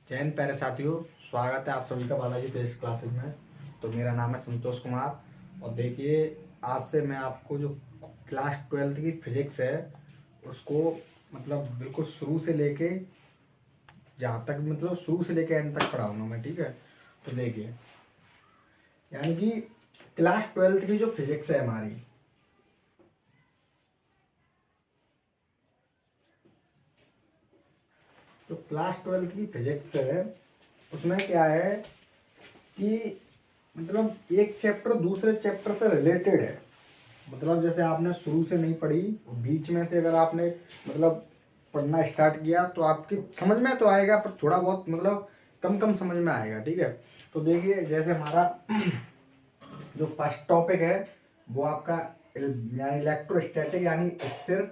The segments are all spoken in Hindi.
जय हिंद प्यारे साथियों, स्वागत है आप सभी का बालाजी बेस्ट क्लासेज में। तो मेरा नाम है संतोष कुमार और देखिए आज से मैं आपको जो क्लास 12th की फिजिक्स है उसको मतलब बिल्कुल शुरू से लेके जहाँ तक मतलब शुरू से लेके एंड तक पढ़ाऊंगा मैं, ठीक है। तो देखिए यानी कि क्लास 12th की जो फिजिक्स है हमारी, तो क्लास 12th की फिजिक्स है उसमें क्या है कि मतलब एक चैप्टर दूसरे चैप्टर से रिलेटेड है। मतलब जैसे आपने शुरू से नहीं पढ़ी, बीच में से अगर आपने मतलब पढ़ना स्टार्ट किया तो आपकी समझ में तो आएगा, पर थोड़ा बहुत मतलब कम कम समझ में आएगा, ठीक है। तो देखिए जैसे हमारा जो फर्स्ट टॉपिक है वो आपका यानी इलेक्ट्रोस्टैटिक यानी स्थिर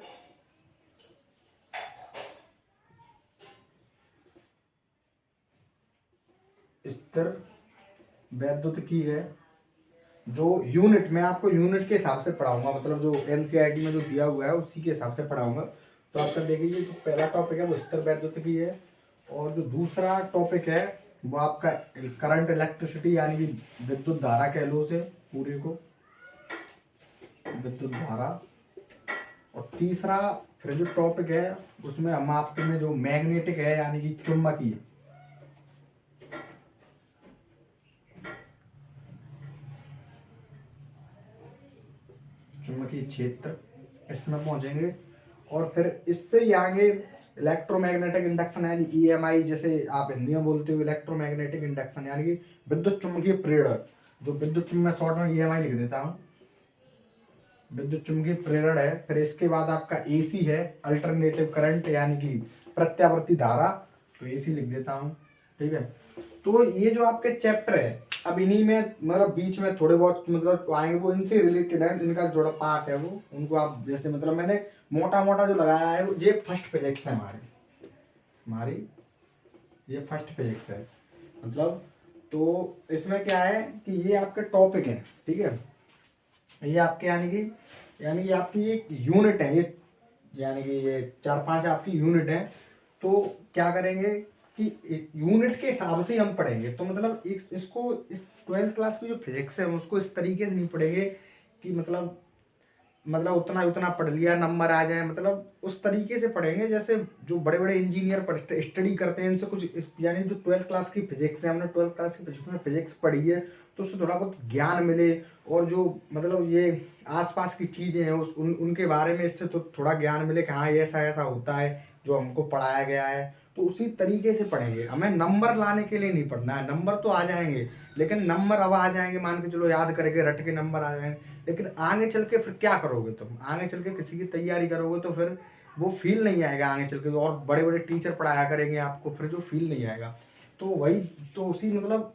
वैद्युत की है। जो यूनिट मैं आपको यूनिट के हिसाब से पढ़ाऊंगा, मतलब जो एनसीईआरटी में जो दिया हुआ है उसी के हिसाब से पढ़ाऊंगा। तो आपका देखिए जो पहला टॉपिक है वो स्थिर वैद्युत की है, और जो दूसरा टॉपिक है वो आपका करंट इलेक्ट्रिसिटी यानी कि विद्युत धारा कह लो उसे पूरे को, विद्युत धारा। और तीसरा फिर जो टॉपिक है उसमें हम आपके में जो मैग्नेटिक है यानी कि चुंबकीय, चुंबकीय क्षेत्र, इसमें पहुंचेंगे। और फिर इससे ही आगे इलेक्ट्रोमैग्नेटिक इंडक्शन यानी ईएमआई, जैसे आप हिंदी में बोलते हो इलेक्ट्रोमैग्नेटिक इंडक्शन यानी कि विद्युत चुंबकीय प्रेरण। जो विद्युत चुम्बकीय में शॉर्ट में ईएमआई लिख देता हूँ, विद्युत चुंबकीय प्रेरण है। फिर इसके बाद आपका एसी है, अल्टरनेटिव करंट यानी कि प्रत्यावर्ती धारा, तो एसी लिख देता हूँ, ठीक है। तो ये जो आपके चैप्टर है अब इन्हीं में मतलब बीच में थोड़े बहुत मतलब आएंगे, वो इनसे रिलेटेड है, इनका थोड़ा पार्ट है वो, उनको आप जैसे मतलब मैंने मोटा मोटा जो लगाया है वो ये फर्स्ट फिजिक्स है हमारी हमारी ये फर्स्ट फिजिक्स है मतलब। तो इसमें क्या है कि ये आपके टॉपिक हैं, ठीक है। ये आपके यानी कि आपकी एक यूनिट है ये, यानी कि ये 4-5 आपकी यूनिट है। तो क्या करेंगे कि यूनिट के हिसाब से हम पढ़ेंगे। तो मतलब इसको इस 12th क्लास की जो फिजिक्स है उसको इस तरीके से नहीं पढ़ेंगे कि मतलब उतना उतना पढ़ लिया नंबर आ जाए, मतलब उस तरीके से पढ़ेंगे जैसे जो बड़े बड़े इंजीनियर स्टडी करते हैं इनसे कुछ यानी जो 12th क्लास की फिजिक्स है, हमने 12th क्लास की फिजिक्स में फिजिक्स पढ़ी है तो उससे थोड़ा बहुत ज्ञान मिले, और जो मतलब ये आसपास की चीज़ें हैं उनके बारे में इससे तो थोड़ा ज्ञान मिले कि हाँ ये ऐसा ऐसा होता है जो हमको पढ़ाया गया है। तो उसी तरीके से पढ़ेंगे, हमें नंबर लाने के लिए नहीं पढ़ना है। नंबर तो आ जाएंगे, लेकिन नंबर अब आ जाएंगे मान के चलो याद करके रट के नंबर आ जाएंगे, लेकिन आगे चल के फिर क्या करोगे तुम, आगे चल के किसी की तैयारी करोगे तो फिर वो फील नहीं आएगा आगे चल के, और बड़े बड़े टीचर पढ़ाया करेंगे आपको फिर जो फील नहीं आएगा। तो वही, तो उसी मतलब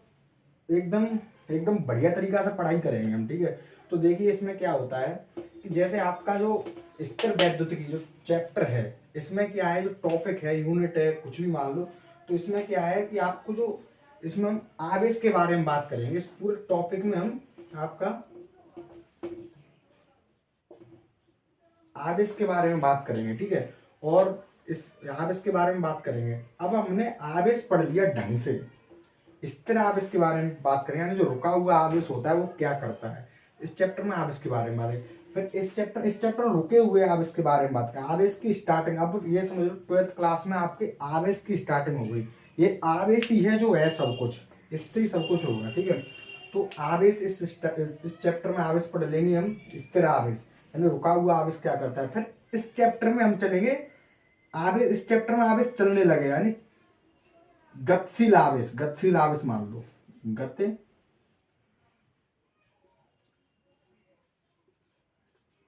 एकदम एकदम बढ़िया तरीका से पढ़ाई करेंगे हम, ठीक है। तो देखिए इसमें क्या होता है कि जैसे आपका जो स्थिर वैद्युत की जो चैप्टर है इसमें क्या है, जो टॉपिक है यूनिट है कुछ भी मान लो, तो इसमें क्या है कि आपको जो इसमें हम आवेश के बारे में बात करेंगे। इस पूरे टॉपिक में हम आपका आवेश के बारे में बात करेंगे, ठीक है। और इस आवेश के बारे में बात करेंगे। अब हमने आवेश पढ़ लिया ढंग से, स्थिर आवेश के बारे में बात करें यानी जो रुका हुआ आवेश होता है वो क्या करता है, इस चैप्टर में आवेश के बारे में बात करें। फिर इस चैप्टर में रुके हुए आवेश के बारे में बात करें, आवेश की स्टार्टिंग। अब ये समझ लो 12th क्लास में आपके आवेश की स्टार्टिंग हो गई, ये आवेश ही है जो है सब कुछ, इससे ही सब कुछ होगा, ठीक है। तो आवेश इस चैप्टर में आवेश पढ़ लेंगे हम, स्थिर आवेश यानी रुका हुआ आवेश क्या करता है। फिर इस चैप्टर में हम चलेंगे आवेश, इस चैप्टर में आवेश चलने लगे यानी गतिशील आवेश मान लो,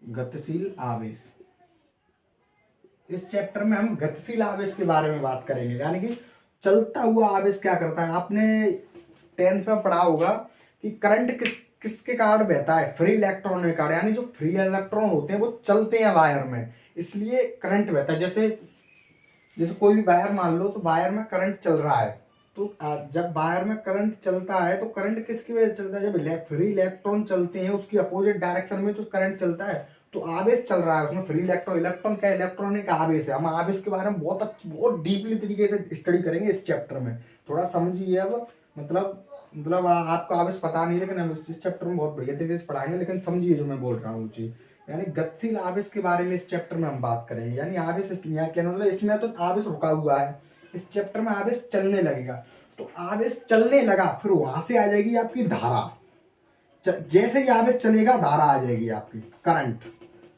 गतिशील आवेश। इस चैप्टर में हम गतिशील आवेश के बारे में बात करेंगे, यानी कि चलता हुआ आवेश क्या करता है। आपने 10th में पढ़ा होगा कि करंट किसके कारण बहता है, फ्री इलेक्ट्रॉन के कारण, यानी जो फ्री इलेक्ट्रॉन होते हैं वो चलते हैं वायर में, इसलिए करंट बहता है। जैसे जैसे कोई भी वायर मान लो, तो वायर में करंट चल रहा है, तो जब वायर में करंट चलता है तो करंट किसकी वजह से चलता है, जब फ्री इलेक्ट्रॉन चलते हैं उसकी अपोजिट डायरेक्शन में तो करंट चलता है, तो आवेश चल रहा है उसमें फ्री इलेक्ट्रॉन। इलेक्ट्रॉन क्या, इलेक्ट्रॉनिक आवेश है। हम आवेश के बारे में बहुत डीपली तरीके से स्टडी करेंगे इस चैप्टर में। थोड़ा समझिए अब, मतलब आपको आवेश पता नहीं, लेकिन हम इस चैप्टर में बहुत बढ़िया तरीके से पढ़ाएंगे। लेकिन समझिए जो मैं बोल रहा हूँ चीज, यानी गतिशील आवेश के बारे में इस चैप्टर में हम बात करेंगे। यानी आवेश क्या मतलब, इसमें तो आवेश रुका हुआ है, इस चैप्टर में आवेश चलने लगेगा। तो आवेश चलने लगा, फिर वहां से आ जाएगी आपकी धारा। जैसे ही आवेश चलेगा धारा आ जाएगी आपकी, करंट।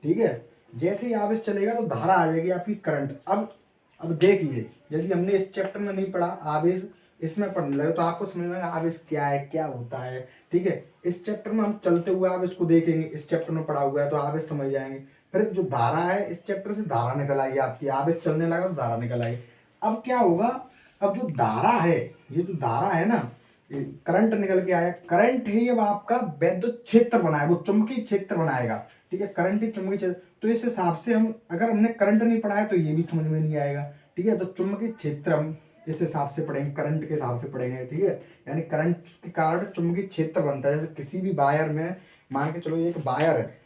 ठीक है, जैसे ही आवेश चलेगा तो धारा आ जाएगी आपकी, करंट। अब देखिए, यदि हमने इस चैप्टर में नहीं पढ़ा आवेश, इसमें पढ़ने लगे तो आपको समझ में आएगा आवेश क्या है, क्या होता है। ठीक है, इस चैप्टर में हम चलते हुए आवेश को देखेंगे, इस चैप्टर में पढ़ा हुआ है तो आवेश समझ जाएंगे। फिर जो धारा है, इस चैप्टर से धारा निकल आई आपकी, आवेश चलने लगा तो धारा निकल आई। अब क्या होगा, अब जो धारा है, ये जो धारा है ना, करंट निकल के आया, करंट ही अब आपका वैद्युत क्षेत्र बनाएगा, वो चुंबकीय क्षेत्र बनाएगा। ठीक है, करंट ही चुंबकीय क्षेत्र। तो इस हिसाब से हम, अगर हमने करंट नहीं पढ़ा है तो ये भी समझ में नहीं आएगा। ठीक है, तो चुंबकीय क्षेत्र हम इस हिसाब से पढ़ेंगे, करंट के हिसाब से पढ़ेंगे। ठीक है, यानी करंट के कारण चुंबकीय क्षेत्र बनता है। जैसे किसी भी वायर में, मान के चलो एक वायर है,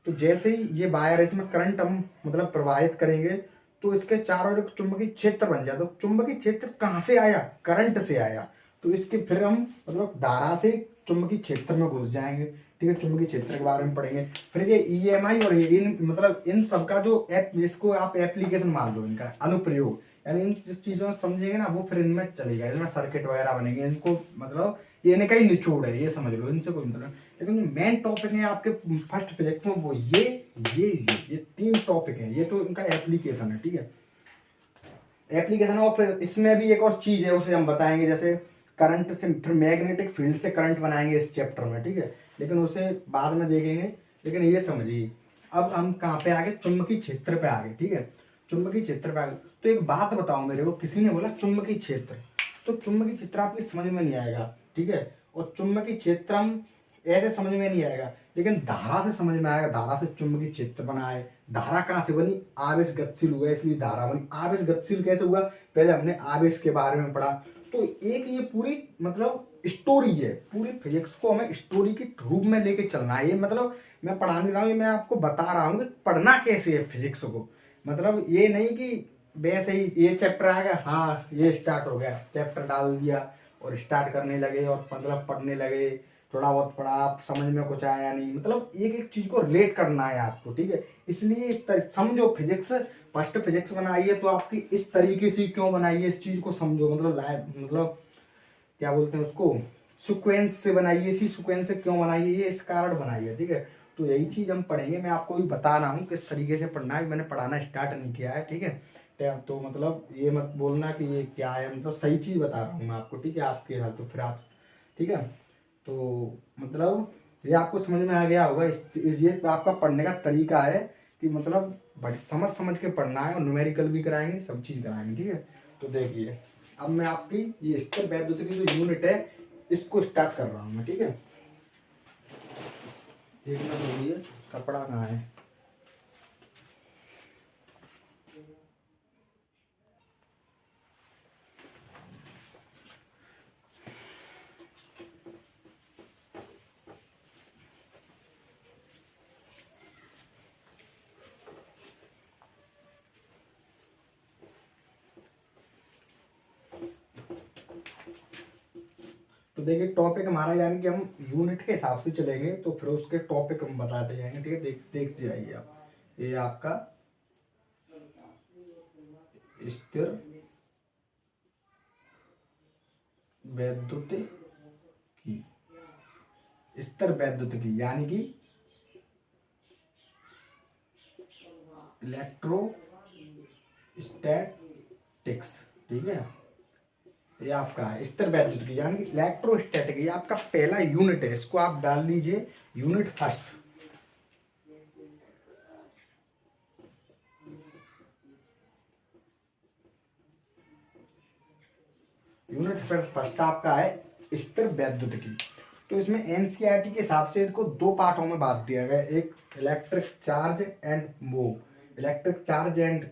तो जैसे ही ये वायर है, इसमें करंट हम मतलब प्रवाहित करेंगे तो इसके चारों ओर चुंबकीय क्षेत्र बन जाए। तो चुंबकीय क्षेत्र कहाँ से आया, करंट से आया। तो इसके फिर हम मतलब धारा से चुंबकीय क्षेत्र में घुस जाएंगे। ठीक है, चुंबकीय क्षेत्र के बारे में पढ़ेंगे। फिर ये ईएमआई और इन मतलब इन सबका जो इसको आप एप्लीकेशन मान लो, इनका अनुप्रयोग, यानी इन जिस चीजों को समझेंगे ना वो फिर इनमें चलेगा, इनमें सर्किट वगैरह बनेंगे। इनको मतलब ये इनका ही निचोड़ है, ये समझ लो, इनसे कोई मतलब। लेकिन जो मेन टॉपिक है आपके फर्स्ट प्रोजेक्ट में, वो ये 3 टॉपिक है। ये तो इनका एप्लीकेशन है। ठीक है, एप्लीकेशन। और फिर इसमें भी एक और चीज है, उसे हम बताएंगे, जैसे करंट से फिर मैग्नेटिक फील्ड से करंट बनाएंगे इस चैप्टर में। ठीक है, लेकिन उसे बाद में देखेंगे। लेकिन ये समझिए, अब हम कहाँ पे आ गए, चुंबकीय क्षेत्र पे आ गए। ठीक है, चुंबकीय क्षेत्र पे आ गए। तो एक बात बताओ मेरे को, किसी ने बोला चुंबकीय क्षेत्र, तो चुंबकीय क्षेत्र आपकी समझ में नहीं आएगा। ठीक है, और चुंबकीय क्षेत्र हम ऐसे समझ में नहीं आएगा, लेकिन धारा से समझ में आएगा। धारा से चुंबकीय क्षेत्र बना है। धारा कहाँ से बनी, आवेश गतिशील हुआ इसलिए धारा बनी। आवेश गतिशील कैसे हुआ, पहले हमने आवेश के बारे में पढ़ा। तो एक ये पूरी मतलब स्टोरी है, पूरी फिजिक्स को हमें स्टोरी के रूप में लेके चलना है। ये मतलब मैं पढ़ा नहीं रहा हूँ, ये मैं आपको बता रहा हूँ कि पढ़ना कैसे है फिजिक्स को। मतलब ये नहीं कि वैसे ही ये चैप्टर आ गया, हाँ ये स्टार्ट हो गया, चैप्टर डाल दिया और स्टार्ट करने लगे और मतलब पढ़ने लगे। थोड़ा बहुत पढ़ा, आप समझ में कुछ आया नहीं, मतलब एक एक चीज को रिलेट करना है आपको। ठीक है, इसलिए समझो फिजिक्स, फर्स्ट फिजिक्स बनाई है तो आपकी इस तरीके से क्यों बनाई है, इस चीज को समझो। मतलब लाइव मतलब क्या बोलते हैं उसको, सीक्वेंस से बनाई है। इसी सीक्वेंस से क्यों बनाई है, ये इस कारण बनाई है। ठीक है, तो यही चीज हम पढ़ेंगे। मैं आपको भी बता रहा हूँ किस तरीके से पढ़ना है, मैंने पढ़ाना स्टार्ट नहीं किया है। ठीक है, तो मतलब ये मत बोलना कि ये क्या है, मतलब सही चीज बता रहा हूँ मैं आपको। ठीक है, आपके साथ तो फिर आप, ठीक है, तो मतलब ये आपको समझ में आ गया होगा। ये आपका पढ़ने का तरीका है कि मतलब बड़ी समझ समझ के पढ़ना है, और न्यूमेरिकल भी कराएंगे, सब चीज़ कराएंगे। ठीक है, तो देखिए अब मैं आपकी ये स्थिर वैद्युत की जो यूनिट है इसको स्टार्ट कर रहा हूँ मैं। ठीक है, एक मिनट होगी, कपड़ा कहाँ है। तो देखिए टॉपिक हमारा, यानी कि हम यूनिट के हिसाब से चलेंगे तो फिर उसके टॉपिक हम बताते जाएंगे। ठीक है, देख जाइए आप, ये आपका स्थिर वैद्युत की, स्थिर वैद्युत की यानी कि इलेक्ट्रोस्टैटिक्स। ठीक है, ये आपका है स्थिर वैद्युत की यानी कि इलेक्ट्रोस्टैटिक। ये आपका पहला यूनिट है, इसको आप डाल लीजिए यूनिट फर्स्ट। यूनिट फर्स्ट आपका है स्थिर वैद्युत की। तो इसमें एनसीईआरटी के हिसाब से इसको 2 पार्टों में बांट दिया गया है, एक इलेक्ट्रिक चार्ज एंड वो electric charge and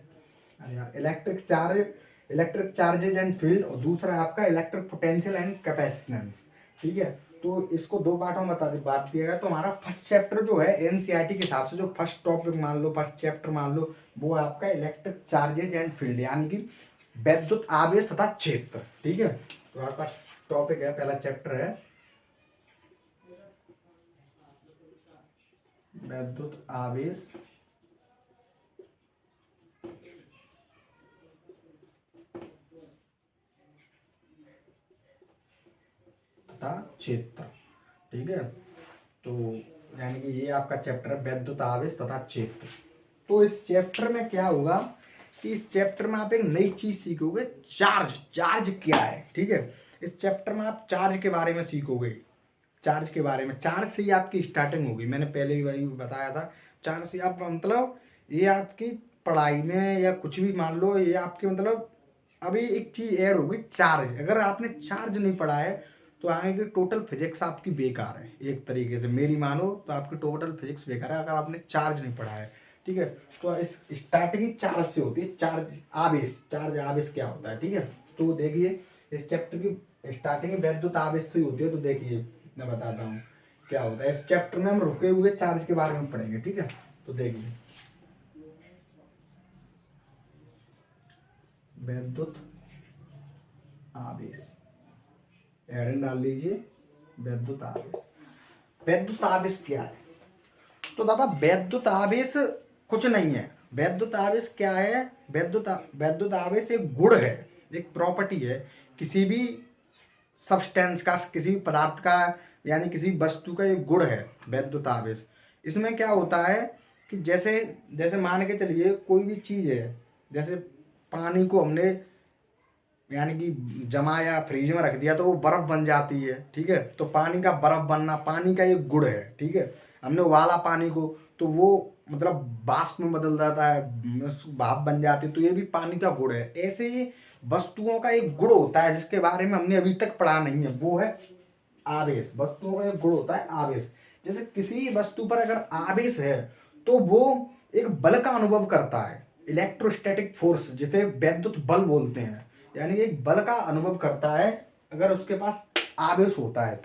electric charges and field, और दूसरा आपका इलेक्ट्रिक पोटेंशियल एंड कैपेसिटेंस। ठीक है, तो इसको दो पार्टों में बांट दिया गया। तो हमारा फर्स्ट चैप्टर जो है एनसीईआरटी के हिसाब से, जो फर्स्ट टॉपिक मान लो, फर्स्ट चैप्टर मान लो, वो आपका इलेक्ट्रिक चार्जेज एंड फील्ड, यानी कि वैद्युत आवेश तथा क्षेत्र। ठीक है, तो आपका टॉपिक है, पहला चैप्टर है वैद्युत आवेश तथा क्षेत्र। ठीक है, तो यानी कि ये आपका चैप्टर है वैद्युत आवेश तथा क्षेत्र। तो इस चैप्टर में क्या होगा कि इस चैप्टर में आप एक नई चीज सीखोगे, चार्ज। चार्ज क्या है? ठीक है, इस चैप्टर में आप चार्ज के बारे में सीखोगे। चार्ज के बारे में, चार्ज से ही आपकी स्टार्टिंग होगी। मैंने पहले ही वही बताया था, चार्ज से आप मतलब ये आपकी पढ़ाई में या कुछ भी मान लो, ये आपके मतलब अभी एक चीज ऐड होगी, चार्ज। अगर आपने चार्ज नहीं पढ़ा है तो आगे की टोटल फिजिक्स आपकी बेकार है। एक तरीके से मेरी मानो तो आपकी टोटल फिजिक्स बेकार है अगर आपने चार्ज नहीं पढ़ा है। ठीक है, तो इस स्टार्टिंग चार्ज से होती है, चार्ज आवेश। चार्ज आवेश क्या होता है? ठीक है, तो देखिए इस चैप्टर की स्टार्टिंग वैद्युत आवेश से होती है। तो देखिए मैं बताता हूँ क्या होता है। इस चैप्टर में हम रुके हुए चार्ज के बारे में पढ़ेंगे। ठीक है, तो देखिए वैद्युत आवेश, हेडिंग डाल लीजिए वैद्युत आवेश। वैद्युत आवेश क्या है? तो दादा वैद्युत आवेश कुछ नहीं है। वैद्युत आवेश क्या है? वैद्युत आवेश एक गुण है, एक प्रॉपर्टी है किसी भी सब्सटेंस का, किसी भी पदार्थ का, यानी किसी वस्तु का एक गुण है वैद्युत आवेश। इसमें क्या होता है कि जैसे जैसे मान के चलिए कोई भी चीज़ है, जैसे पानी को हमने यानी कि जमाया, फ्रिज में रख दिया तो वो बर्फ बन जाती है। ठीक है, तो पानी का बर्फ बनना पानी का एक गुण है। ठीक है, हमने उबाला पानी को तो वो मतलब वाष्प में बदल जाता है, भाप बन जाती है, तो ये भी पानी का गुण है। ऐसे ही वस्तुओं का एक गुण होता है जिसके बारे में हमने अभी तक पढ़ा नहीं है, वो है आवेश। वस्तुओं का एक गुण होता है आवेश। जैसे किसी वस्तु पर अगर आवेश है तो वो एक बल का अनुभव करता है, इलेक्ट्रोस्टैटिक फोर्स, जिसे वैद्युत बल बोलते हैं। यानी एक बल का अनुभव करता है अगर उसके पास आवेश होता है।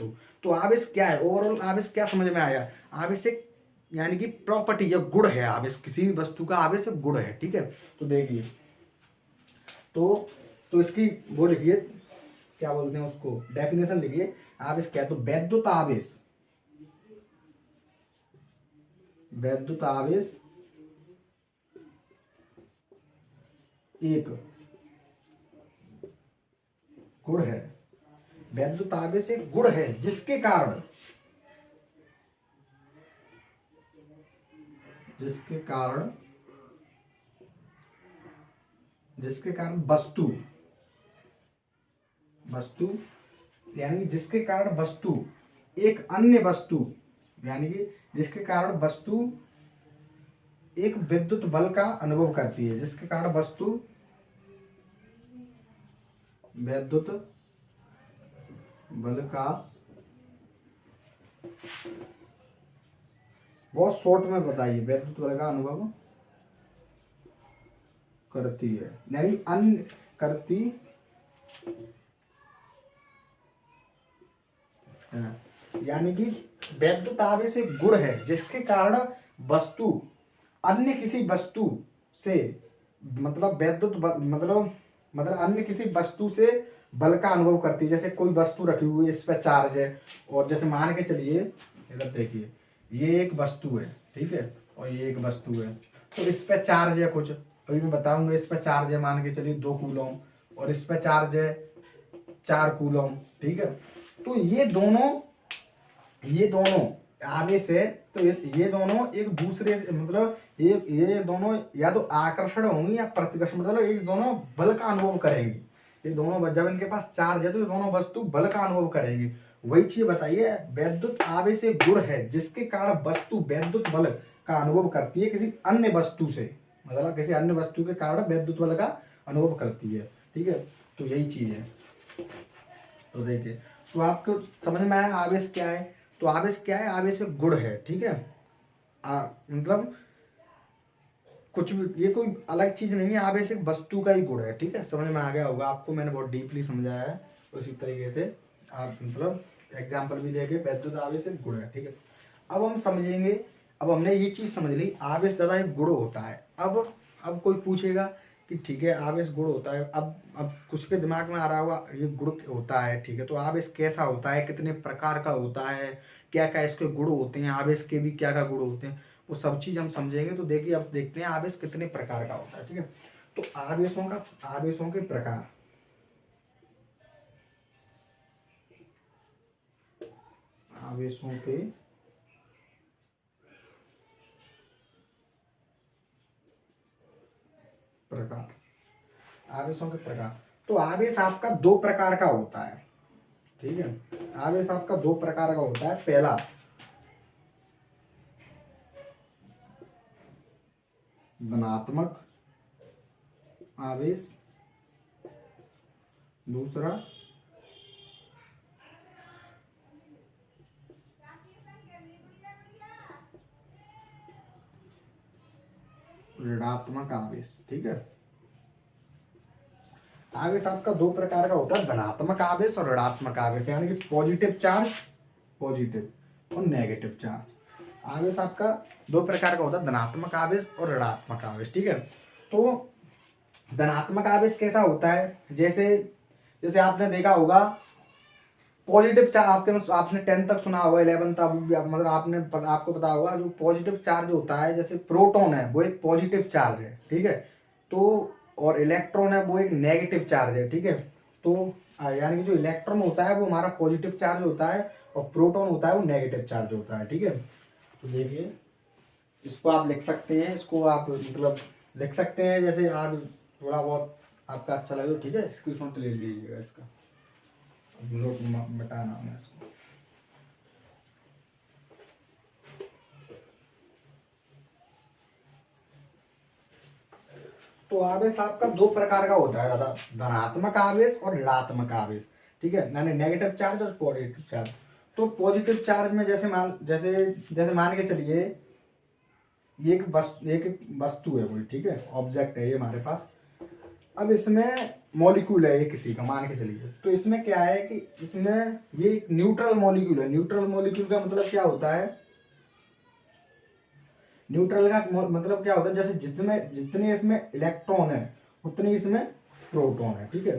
तो आवेश क्या है? ओवरऑल आवेश क्या समझ में आया? आवेश एक यानी कि प्रॉपर्टी या गुण है। आवेश किसी भी वस्तु का आवेश एक गुण है। ठीक है, तो देखिए तो इसकी वो लिखिए, क्या बोलते हैं उसको, डेफिनेशन लिखिए। आवेश क्या है? तो वैद्युत आवेश, वैद्युत आवेश एक गुण है। वैद्युत आवेश एक गुण है जिसके कारण वस्तु यानी कि जिसके कारण वस्तु एक अन्य वस्तु, यानी कि जिसके कारण वस्तु एक विद्युत बल का अनुभव करती है, जिसके कारण वस्तु विद्युत बल का, बहुत शॉर्ट में बताइए, विद्युत बल का अनुभव करती है, यानी अन्य करती है। यानी कि वैद्युत आवेश एक गुण है जिसके कारण वस्तु अन्य किसी वस्तु से मतलब मतलब अन्य किसी वस्तु से बल का अनुभव करती है। जैसे कोई वस्तु रखी हुई है, इस पर चार्ज है, और जैसे मान के चलिए इधर देखिए ये एक वस्तु है। ठीक है, और ये एक वस्तु है, तो इस पर चार्ज है कुछ, अभी मैं बताऊंगा। इस पर चार्ज है मान के चलिए 2 कूलम, और इस पर चार्ज है 4 कूलम। ठीक है, तो ये दोनों आवेश है। तो ये दोनों एक दूसरे से मतलब ये दोनों या तो आकर्षण होंगी या प्रतिकर्षण, मतलब ये दोनों बल का अनुभव करेंगी। ये दोनों जब इनके पास चार्ज है तो ये दोनों वस्तु बल का अनुभव करेंगी। वही चीज बताइए, वैद्युत आवेश एक गुण है जिसके कारण वस्तु वैद्युत बल का अनुभव करती है किसी अन्य वस्तु से, मतलब किसी अन्य वस्तु के कारण वैद्युत बल का अनुभव करती है। ठीक है, तो यही चीज है। तो देखिए, तो आपको समझ में आया आवेश क्या है? तो आवेश क्या है? आवेश एक गुण है। ठीक है, मतलब कुछ भी, ये कोई अलग चीज नहीं है। आवेश एक वस्तु का ही गुण है। ठीक है, समझ में आ गया होगा आपको, मैंने बहुत डीपली समझाया है। उसी तरीके से आप मतलब एग्जाम्पल भी देखे, वैद्युत आवेश एक गुण है, ठीक है। अब हम समझेंगे, अब हमने ये चीज समझ ली, आवेश दादा एक गुण होता है। अब कोई पूछेगा कि ठीक है आवेश गुण होता है, अब कुछ के दिमाग में आ रहा होगा ये गुण होता है, ठीक है, तो आवेश कैसा होता है, कितने प्रकार का होता है, क्या क्या इसके गुण होते हैं, आवेश के भी क्या क्या गुण होते हैं, वो सब चीज हम समझेंगे। तो देखिए अब देखते हैं आवेश कितने प्रकार का होता है, ठीक है। तो आवेशों के प्रकार, आवेशों के प्रकार, आवेशों के प्रकार। तो आवेश आपका दो प्रकार का होता है, ठीक है। आवेश आपका दो प्रकार का होता है। पहला धनात्मक आवेश, दूसरा ऋणात्मक आवेश, ठीक है। आवेश आपका दो प्रकार का होता है, धनात्मक आवेश और ऋणात्मक आवेश, यानी कि पॉजिटिव चार्ज, पॉजिटिव और नेगेटिव चार्ज। आवेश आपका दो प्रकार का होता है, धनात्मक आवेश और ऋणात्मक आवेश, ठीक है। तो धनात्मक आवेश कैसा होता है, जैसे जैसे आपने देखा होगा पॉजिटिव चार्ज, आपने 10 तक सुना होगा, 11 तक मतलब आपको पता होगा जो पॉजिटिव चार्ज होता है, जैसे प्रोटॉन है वो एक पॉजिटिव चार्ज है, ठीक है। तो और इलेक्ट्रॉन है वो एक नेगेटिव चार्ज है, ठीक है। तो यानी कि जो इलेक्ट्रॉन होता है वो हमारा पॉजिटिव चार्ज होता है और प्रोटॉन होता है वो नेगेटिव चार्ज होता है, ठीक है। तो देखिए इसको आप लिख सकते हैं, इसको आप मतलब लिख सकते हैं, जैसे आज थोड़ा बहुत आपका अच्छा लगे, ठीक है, स्क्रीनशॉट ले लीजिएगा इसका, नोट मिटाना है इसको। तो आवेश आपका दो प्रकार का होता है दादा, धनात्मक आवेश और ऋणात्मक आवेश, ठीक है, यानी नेगेटिव चार्ज और पॉजिटिव चार्ज। तो पॉजिटिव चार्ज में जैसे जैसे मान के चलिए ये एक वस्तु है कोई, ठीक है, ऑब्जेक्ट है ये हमारे पास। अब इसमें मॉलिक्यूल है ये किसी का, मान के चलिए, तो इसमें क्या है कि इसमें ये एक न्यूट्रल मॉलिक्यूल है। न्यूट्रल मॉलिक्यूल का मतलब क्या होता है, न्यूट्रल का मतलब क्या होता है, जैसे जिसमें जितने इसमें इलेक्ट्रॉन है उतने इसमें प्रोटॉन है, ठीक है।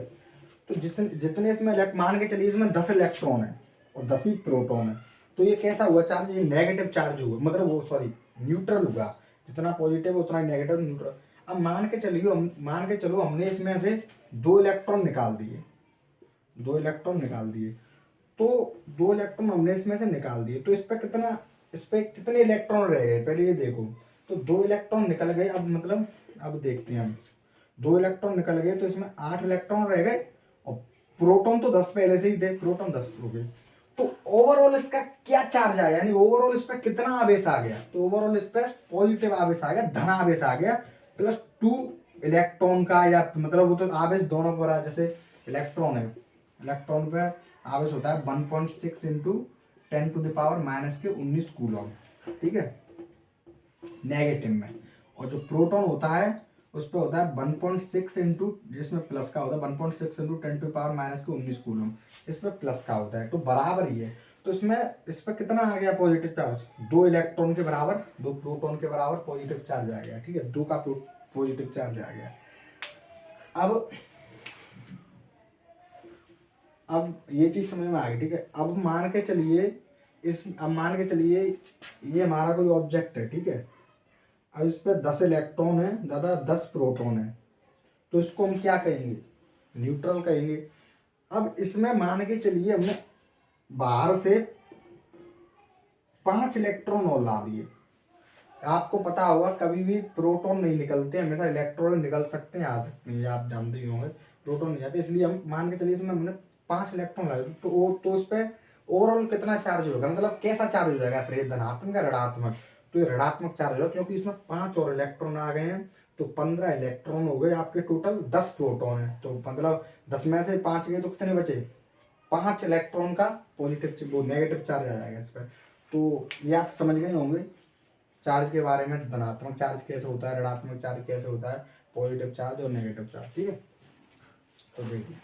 तो जितने इसमें मान के चलिए इसमें 10 इलेक्ट्रॉन है और 10 ही प्रोटॉन है, तो ये कैसा हुआ चार्ज, ये नेगेटिव चार्ज हुआ, मतलब वो सॉरी न्यूट्रल होगा, जितना पॉजिटिव उतना नेगेटिव न्यूट्रल। अब मान के चलो हमने इसमें से 2 इलेक्ट्रॉन निकाल दिए, 2 इलेक्ट्रॉन निकाल दिए, तो 2 इलेक्ट्रॉन हमने इसमें से निकाल दिए, तो इस पे कितने इलेक्ट्रॉन रह गए पहले ये देखो। तो 2 इलेक्ट्रॉन निकल गए, अब मतलब अब देखते हैं हम, 2 इलेक्ट्रॉन निकल गए तो इसमें 8 इलेक्ट्रॉन रह गए और प्रोटॉन तो 10 पहले से ही थे, प्रोटॉन 10 हो गए। तो ओवरऑल इसका क्या चार्ज आया, यानी ओवरऑल इस पर कितना आवेश आ गया, तो ओवरऑल इस पर पॉजिटिव आवेश आ गया, धन आवेश आ गया, प्लस 2 इलेक्ट्रॉन का, या मतलब वो तो आवेश दोनों पर, जैसे इलेक्ट्रॉन है, इलेक्ट्रॉन पे आवेश होता है 1.6 इंटू 10⁻⁻19 कूलम, ठीक है, नेगेटिव में। और जो प्रोटॉन होता है उस पर होता है 1.6 इंटू, जिसमें प्लस का होता है 1.6 इंटू 10⁻⁻19 कूलम, इसमें प्लस का होता है, तो बराबर ही है। तो इसमें इस पर कितना आ गया पॉजिटिव चार्ज, 2 इलेक्ट्रॉन के बराबर, 2 प्रोटॉन के बराबर पॉजिटिव चार्ज आ गया, ठीक है, 2 का पॉजिटिव चार्ज आ गया। अब ये चीज समझ में आ गई, ठीक है। अब मान के चलिए ये हमारा कोई ऑब्जेक्ट है, ठीक है। अब इस पे 10 इलेक्ट्रॉन है दादा, 10 प्रोटॉन है, तो इसको हम क्या कहेंगे, न्यूट्रल कहेंगे। अब इसमें मान के चलिए हमने बाहर से 5 इलेक्ट्रॉन और ला दिए। आपको पता होगा कभी भी प्रोटॉन नहीं निकलते, हमेशा इलेक्ट्रॉन निकल सकते हैं, आ सकते हैं, ये आप जानते ही होंगे, प्रोटॉन नहीं आते, इसलिए हम मान के चलिए इसमें हमने 5 इलेक्ट्रॉन लगाए, तो उस पर ओवरऑल कितना चार्ज होगा, मतलब कैसा चार्ज हो जाएगा फिर, धनात्मक या ऋणात्मक। तो ये ऋणात्मक चार्ज होगा, क्योंकि इसमें 5 और इलेक्ट्रॉन आ गए हैं, तो 15 इलेक्ट्रॉन हो गए आपके, टोटल 10 प्रोटॉन है, तो मतलब 10 में से 5 गए तो कितने बचे, 5 इलेक्ट्रॉन का पॉजिटिव वो नेगेटिव चार्ज आ जाएगा इस पर। तो ये आप समझ गए होंगे चार्ज के बारे में, धनात्मक चार्ज कैसे होता है, ऋणात्मक चार्ज कैसे होता है, पॉजिटिव चार्ज और नेगेटिव चार्ज, ठीक है। तो देखिए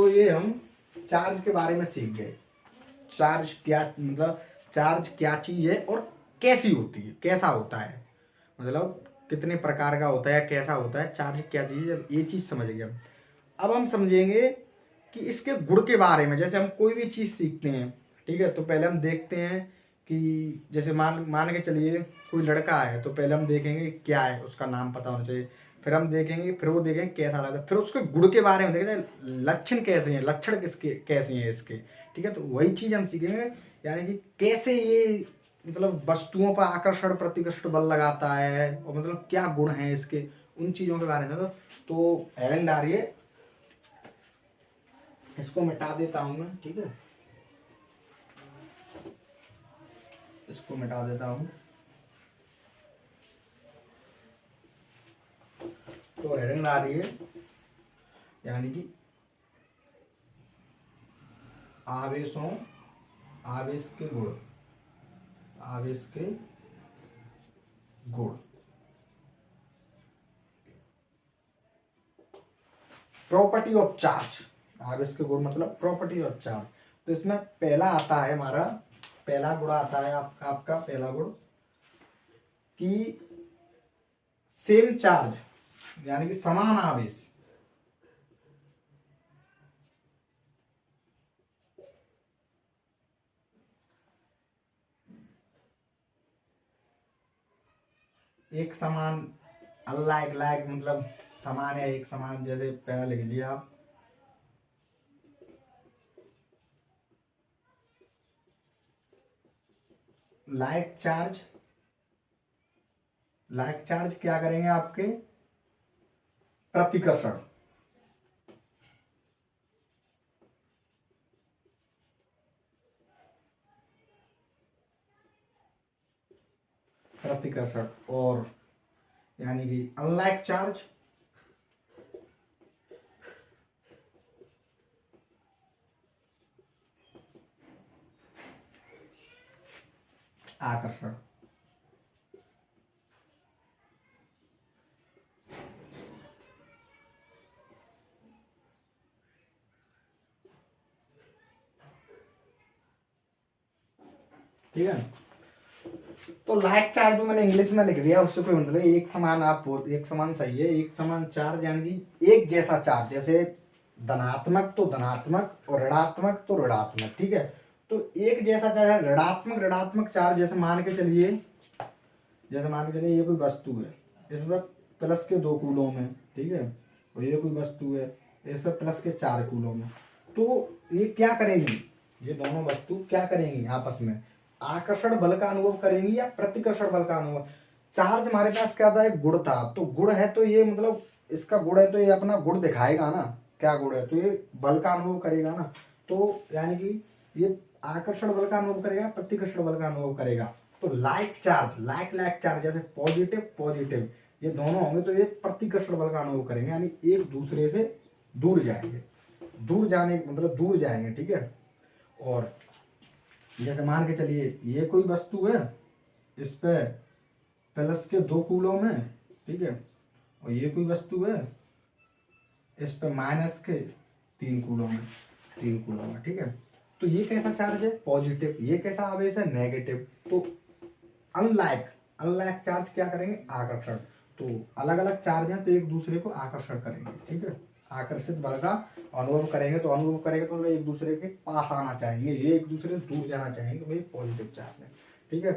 तो ये हम चार्ज के बारे में सीख गए। चार्ज क्या मतलब, चार्ज क्या चीज है और कैसी होती है, कैसा होता है, मतलब कितने प्रकार का होता है, कैसा होता है, चार्ज क्या चीज है, ये चीज समझ गए। अब हम समझेंगे कि इसके गुण के बारे में। जैसे हम कोई भी चीज सीखते हैं, ठीक है, तो पहले हम देखते हैं कि जैसे मान मान के चलिए कोई लड़का है, तो पहले हम देखेंगे क्या है, उसका नाम पता होना चाहिए। फिर हम देखेंगे, फिर वो देखेंगे कैसा लगता है, फिर उसके गुण के बारे में देखेंगे, लक्षण कैसे हैं, लक्षण किसके कैसे हैं इसके, ठीक है। तो वही चीज हम सीखेंगे, यानी कि कैसे ये मतलब वस्तुओं पर आकर्षण प्रतिकर्षण बल लगाता है, और मतलब क्या गुण है इसके, उन चीजों के बारे में। तो हेलेन आ रही है, इसको मिटा देता हूं मैं, ठीक है, इसको मिटा देता हूं। तो हेडिंग आ रही है, यानी कि आवेशों, आवेश के गुण, आवेश के गुण, प्रॉपर्टी ऑफ चार्ज। आवेश के गुण मतलब प्रॉपर्टी ऑफ चार्ज। तो इसमें पहला आता है हमारा, पहला गुण आता है आपका पहला गुण कि सेम चार्ज, यानी कि समान आवेश, एक समान, अनलाइक लाइक मतलब समान है, एक समान, जैसे पहला लिख लिया आप, लाइक चार्ज। लाइक चार्ज क्या करेंगे आपके, प्रतिकर्षण, प्रतिकर्षण, और यानी कि अनलाइक चार्ज, आकर्षण। ठीक है, तो लाइक चार्ज भी मैंने इंग्लिश में लिख दिया, उससे कोई मतलब एक समान, आप एक समान सही है, एक समान चार्ज यानी कि एक जैसा चार्ज, जैसे धनात्मक तो धनात्मक और ऋणात्मक तो ऋणात्मक, ठीक है। तो एक जैसा चार्ज, ऋणात्मक ऋणात्मक चार्ज, जैसे मान के चलिए, जैसे मान के चलिए ये कोई वस्तु है, इस पर प्लस के 2 कूलोम है, ठीक है, और ये कोई वस्तु है, इस पर प्लस के 4 कूलोम है। तो ये क्या करेंगी, ये दोनों वस्तु क्या करेंगी आपस में, आकर्षण बल का अनुभव करेंगी या प्रतिकर्षण बल का अनुभव। चार्ज हमारे पास क्या था, एक गुण था, तो गुण है तो ये मतलब इसका गुण है तो ये अपना गुण दिखाएगा ना, क्या गुण है, तो ये बल का अनुभव करेगा ना। तो यानी कि ये आकर्षण बल का अनुभव करेगा, प्रतिकर्षण बल का अनुभव करेगा। तो like charge, like like charge, जैसे पॉजिटिव पॉजिटिव, ये दोनों होंगे तो ये प्रतिकर्षण बल का अनुभव करेंगे, यानी एक दूसरे से दूर जाएंगे, दूर जाने मतलब दूर जाएंगे, ठीक है। और जैसे मान के चलिए ये कोई वस्तु है, इस पे प्लस के 2 कूलोम है, ठीक है, और ये कोई वस्तु है, इस पे माइनस के 3 कूलोम है, 3 कूलोम है, ठीक है। तो ये कैसा चार्ज है, पॉजिटिव, ये कैसा आवेश है, नेगेटिव। तो अनलाइक, अनलाइक चार्ज क्या करेंगे, आकर्षण। तो अलग अलग चार्ज हैं तो एक दूसरे को आकर्षण करेंगे, ठीक है, आकर्षित बल का अनुभव करेंगे, तो अनुभव करेंगे तो एक दूसरे के पास आना चाहेंगे, ये एक दूसरे से दूर जाना चाहेंगे, तो ये पॉजिटिव चार्ज है, ठीक है।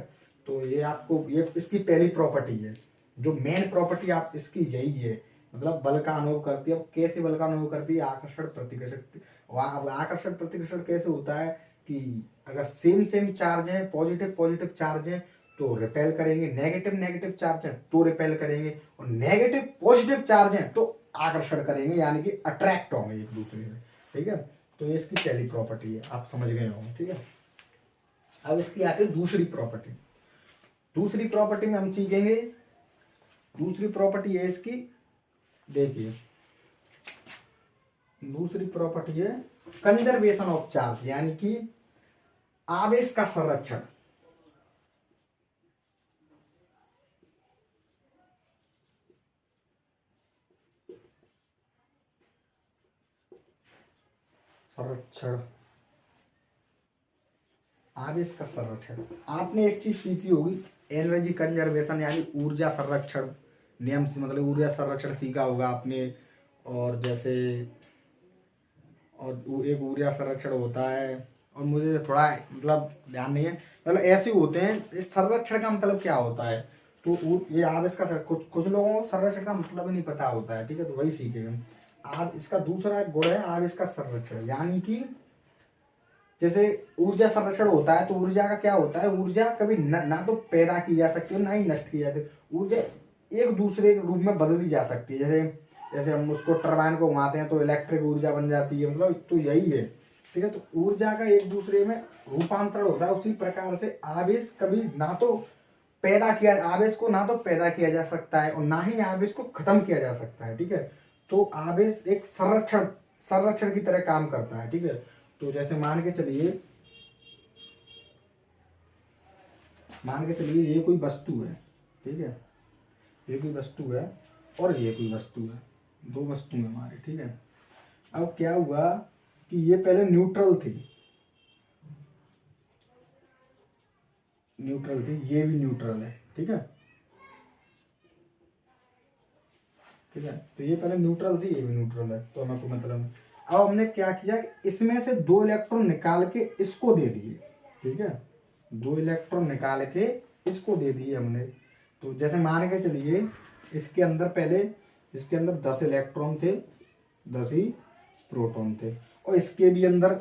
तो ये आपको, ये इसकी पहली प्रॉपर्टी है, जो मेन प्रॉपर्टी आप इसकी यही है, मतलब बल का अनुभव करती है। अब कैसे बल का अनुभव करती है, आकर्षण प्रतिकर्षण। आकर्षण प्रतिकर्षण कैसे होता है कि अगर सेम सेम चार्ज है, पॉजिटिव पॉजिटिव चार्ज है तो रिपेल करेंगे, नेगेटिव नेगेटिव चार्ज है तो रिपेल करेंगे, और नेगेटिव पॉजिटिव चार्ज है तो आकर्षण करेंगे, यानी कि अट्रैक्ट होंगे एक दूसरे से, ठीक है। तो ये इसकी पहली प्रॉपर्टी है, आप समझ गए होंगे, ठीक है। अब इसकी आती है दूसरी प्रॉपर्टी। दूसरी प्रॉपर्टी में हम सीखेंगे, दूसरी प्रॉपर्टी है इसकी, देखिए दूसरी प्रॉपर्टी है कंजर्वेशन ऑफ चार्ज, यानी कि आवेश का संरक्षण। संरक्षण, आवेश का संरक्षण। आपने एक चीज सीखी होगी, एनर्जी कंजर्वेशन यानी ऊर्जा संरक्षण नियम से, मतलब ऊर्जा संरक्षण सीखा होगा आपने। और जैसे और एक ऊर्जा संरक्षण होता है, और मुझे थोड़ा मतलब ध्यान नहीं है, मतलब ऐसे होते हैं। इस संरक्षण का मतलब क्या होता है, तो ये आवेश का कुछ कुछ लोगों को संरक्षण का मतलब ही नहीं पता होता है, ठीक है, तो वही सीखेंगे। आप इसका दूसरा गुण है आवेश का संरक्षण, यानी कि जैसे ऊर्जा संरक्षण होता है, तो ऊर्जा का क्या होता है, ऊर्जा कभी ना तो पैदा की जा सकती है ना ही नष्ट की जा सकती है। ऊर्जा एक दूसरे के रूप में बदली जा सकती है। जैसे जैसे हम उसको टरबाइन को घुमाते हैं तो इलेक्ट्रिक ऊर्जा बन जाती है, मतलब तो यही है, ठीक है। तो ऊर्जा का एक दूसरे में रूपांतरण होता है। उसी प्रकार से आवेश कभी ना तो पैदा किया, आवेश को ना तो पैदा किया जा सकता है और ना ही आवेश को खत्म किया जा सकता है, ठीक है। तो आवेश एक संरक्षण संरक्षण की तरह काम करता है, ठीक है। तो जैसे मान के चलिए ये कोई वस्तु है, ठीक है, ये कोई वस्तु है और ये कोई वस्तु है, दो वस्तु है हमारे, ठीक है। अब क्या हुआ कि ये पहले न्यूट्रल थी, ये भी न्यूट्रल है, ठीक है, ठीक है। तो ये पहले न्यूट्रल थी, ये भी न्यूट्रल है, तो हमें कोई मतलब नहीं। अब हमने क्या किया कि इसमें से दो इलेक्ट्रॉन निकाल के इसको दे दिए, ठीक है, दो इलेक्ट्रॉन निकाल के इसको दे दिए हमने। तो जैसे मान के चलिए इसके अंदर पहले, इसके अंदर 10 इलेक्ट्रॉन थे, 10 ही प्रोटॉन थे, और इसके भी अंदर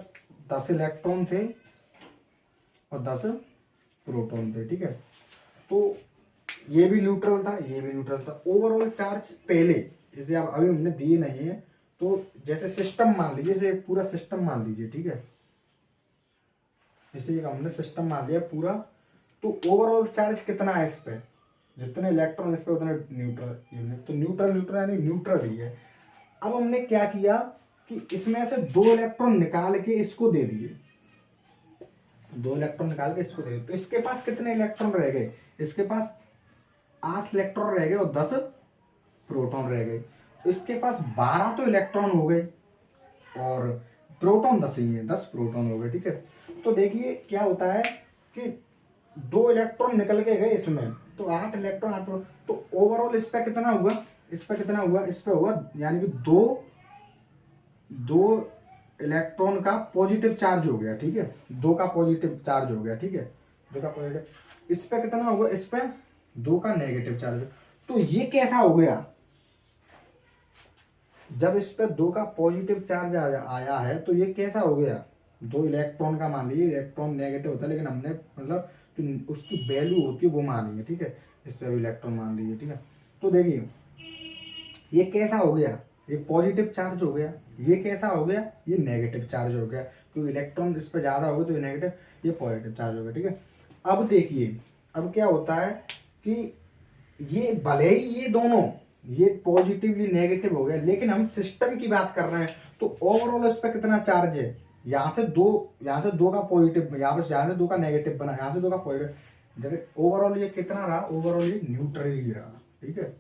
10 इलेक्ट्रॉन थे और 10 प्रोटॉन थे, ठीक है। तो ये भी न्यूट्रल था, ये भी न्यूट्रल था। ओवरऑल चार्ज पहले, जैसे आप अभी हमने दिए नहीं है, तो जैसे सिस्टम मान लीजिए, जैसे पूरा सिस्टम मान लीजिए, ठीक है, जैसे हमने सिस्टम मान लिया पूरा, तो ओवरऑल चार्ज कितना है इस पे, जितने इलेक्ट्रॉन इस पे उतने न्यूट्रल, तो न्यूट्रल न्यूट्रल यानी न्यूट्रल ही है। अब हमने क्या किया कि इसमें से दो इलेक्ट्रॉन निकाल के इसको दे दिए, दो इलेक्ट्रॉन निकाल के इसको दे दिए, तो इसके पास कितने इलेक्ट्रॉन रह गए, इसके पास 8 इलेक्ट्रॉन रह गए और 10 प्रोटॉन रह गए। इसके पास 12 तो इलेक्ट्रॉन हो गए और प्रोटॉन 10 ही है, 10 प्रोटॉन हो गए, ठीक है। तो देखिए क्या होता है कि दो इलेक्ट्रॉन निकल के गए इसमें, तो 8 इलेक्ट्रॉन 8 प्रोटॉन, तो ओवरऑल इस पे कितना हुआ, इस पे कितना हुआ, इस पे हुआ यानी कि दो इलेक्ट्रॉन का पॉजिटिव चार्ज हो गया, ठीक है, दो का पॉजिटिव चार्ज हो गया, ठीक है, दो का पॉजिटिव। इस पे कितना होगा, इस पे दो का नेगेटिव चार्ज। तो ये कैसा हो गया, जब इस पे दो का पॉजिटिव चार्ज आया है तो ये कैसा हो गया, दो इलेक्ट्रॉन का, मान लीजिए इलेक्ट्रॉन नेगेटिव होता है, लेकिन हमने मतलब जो उसकी वैल्यू होती है वो मानी है, ठीक है, इस पे भी इलेक्ट्रॉन मान लीजिए, ठीक है। तो देखिए ये कैसा हो गया, ये पॉजिटिव चार्ज हो गया, ये कैसा हो गया, ये नेगेटिव चार्ज हो गया, क्योंकि इलेक्ट्रॉन इस पे ज्यादा हो गए तो ये नेगेटिव, ये पॉजिटिव चार्ज हो गया, ठीक है। अब देखिए अब क्या होता है कि ये भले ही ये दोनों, ये पॉजिटिव ये नेगेटिव हो गया, लेकिन हम सिस्टम की बात कर रहे हैं, तो ओवरऑल इस पे कितना चार्ज है, यहाँ से दो का पॉजिटिव, यहाँ से दो का नेगेटिव बना, यहाँ से दो का पॉजिटिव, जब ओवरऑल ये कितना रहा, ओवरऑल ये न्यूट्रल ही रहा, ठीक है,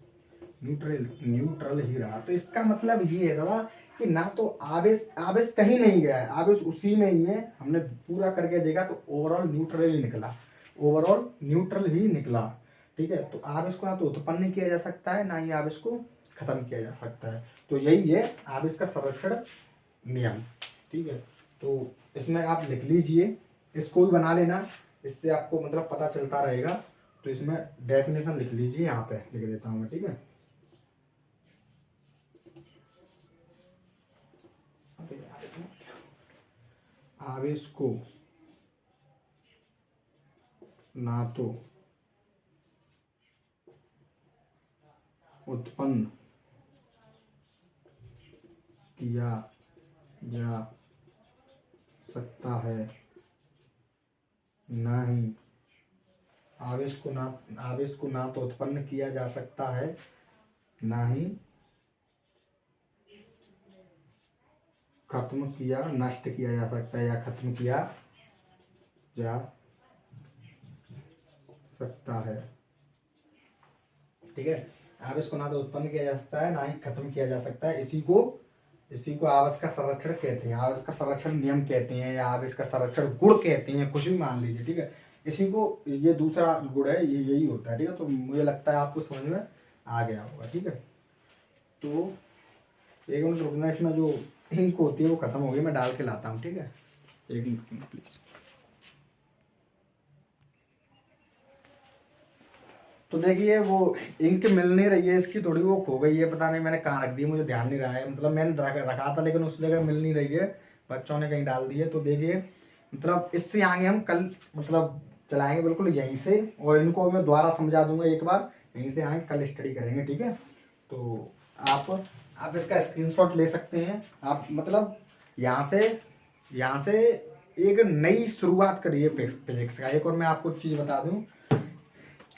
न्यूट्रल ही रहा। तो इसका मतलब ये है दादा कि ना तो आवेश आवेश कहीं नहीं गया है, आवेश उसी में ही है। हमने पूरा करके देखा तो ओवरऑल न्यूट्रल ही निकला, ओवरऑल न्यूट्रल ही निकला, ठीक है। तो आवेश को ना तो उत्पन्न किया जा सकता है, ना ही आवेश को खत्म किया जा सकता है। तो यही है आवेश का संरक्षण नियम, ठीक है। तो इसमें आप लिख लीजिए, इसको भी बना लेना, इससे आपको मतलब पता चलता रहेगा। तो इसमें डेफिनेशन लिख लीजिए, यहाँ पे लिख देता हूँ मैं, ठीक है। आवेश को ना तो उत्पन्न किया जा सकता है, ना ही आवेश को ना तो उत्पन्न किया जा सकता है, ना ही खत्म किया नष्ट किया जा सकता है, या खत्म किया जा सकता है, ठीक है। आवेश को ना तो उत्पन्न किया जा सकता है, ना ही खत्म किया जा सकता है, इसी को इसी को आवास का संरक्षण कहते हैं, आवास का संरक्षण नियम कहते हैं, या आप इसका संरक्षण गुण कहते हैं, कुछ भी मान लीजिए, ठीक है। इसी को, ये दूसरा गुण है, ये यही होता है, ठीक है। तो मुझे लगता है आपको समझ में आ गया होगा, ठीक है। तो एक मिनट रुकना, इसमें जो इंक होती है वो खत्म हो गई, मैं डाल के लाता हूँ, ठीक है। एक मिनट रुकना प्लीज। तो देखिए वो इंक मिल नहीं रही है इसकी, थोड़ी वो खो गई है, पता नहीं मैंने कहाँ रख दी, मुझे ध्यान नहीं रहा है, मतलब मैंने रखा था लेकिन उस जगह मिल नहीं रही है, बच्चों ने कहीं डाल दी है। तो देखिए मतलब इससे आगे हम कल मतलब चलाएंगे बिल्कुल यहीं से, और इनको मैं दोबारा समझा दूंगा एक बार, यहीं से आगे कल स्टडी करेंगे, ठीक है। तो आप इसका स्क्रीनशॉट ले सकते हैं, आप मतलब यहाँ से एक नई शुरुआत करिए फिजिक्स का। एक और मैं आपको चीज़ बता दूं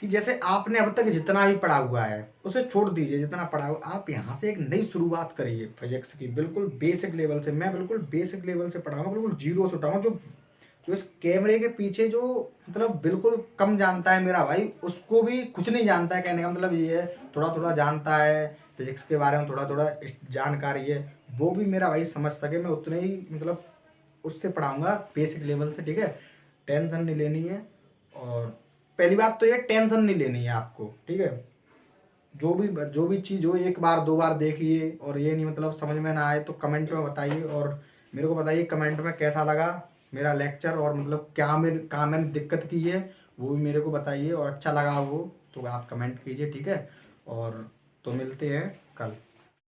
कि जैसे आपने अब तक जितना भी पढ़ा हुआ है उसे छोड़ दीजिए, जितना पढ़ा हुआ आप यहाँ से एक नई शुरुआत करिए फिजिक्स की, बिल्कुल बेसिक लेवल से। मैं बिल्कुल बेसिक लेवल से पढ़ाऊंगा, बिल्कुल जीरो से उठाऊंगा। जो जो इस कैमरे के पीछे जो मतलब बिल्कुल कम जानता है मेरा भाई, उसको भी कुछ नहीं जानता है, कहने का मतलब ये है, थोड़ा थोड़ा जानता है फिजिक्स के बारे में, थोड़ा थोड़ा जानकारी है, वो भी मेरा भाई समझ सके, मैं उतने ही मतलब उससे पढ़ाऊंगा बेसिक लेवल से, ठीक है। टेंशन नहीं लेनी है, और पहली बात तो ये टेंशन नहीं लेनी है आपको, ठीक है। जो भी चीज़ हो एक बार दो बार देखिए, और ये नहीं मतलब समझ में ना आए तो कमेंट में बताइए, और मेरे को बताइए कमेंट में कैसा लगा मेरा लेक्चर, और मतलब कहाँ मैंने दिक्कत की है वो भी मेरे को बताइए, और अच्छा लगा हो तो आप कमेंट कीजिए, ठीक है। और तो मिलते हैं कल।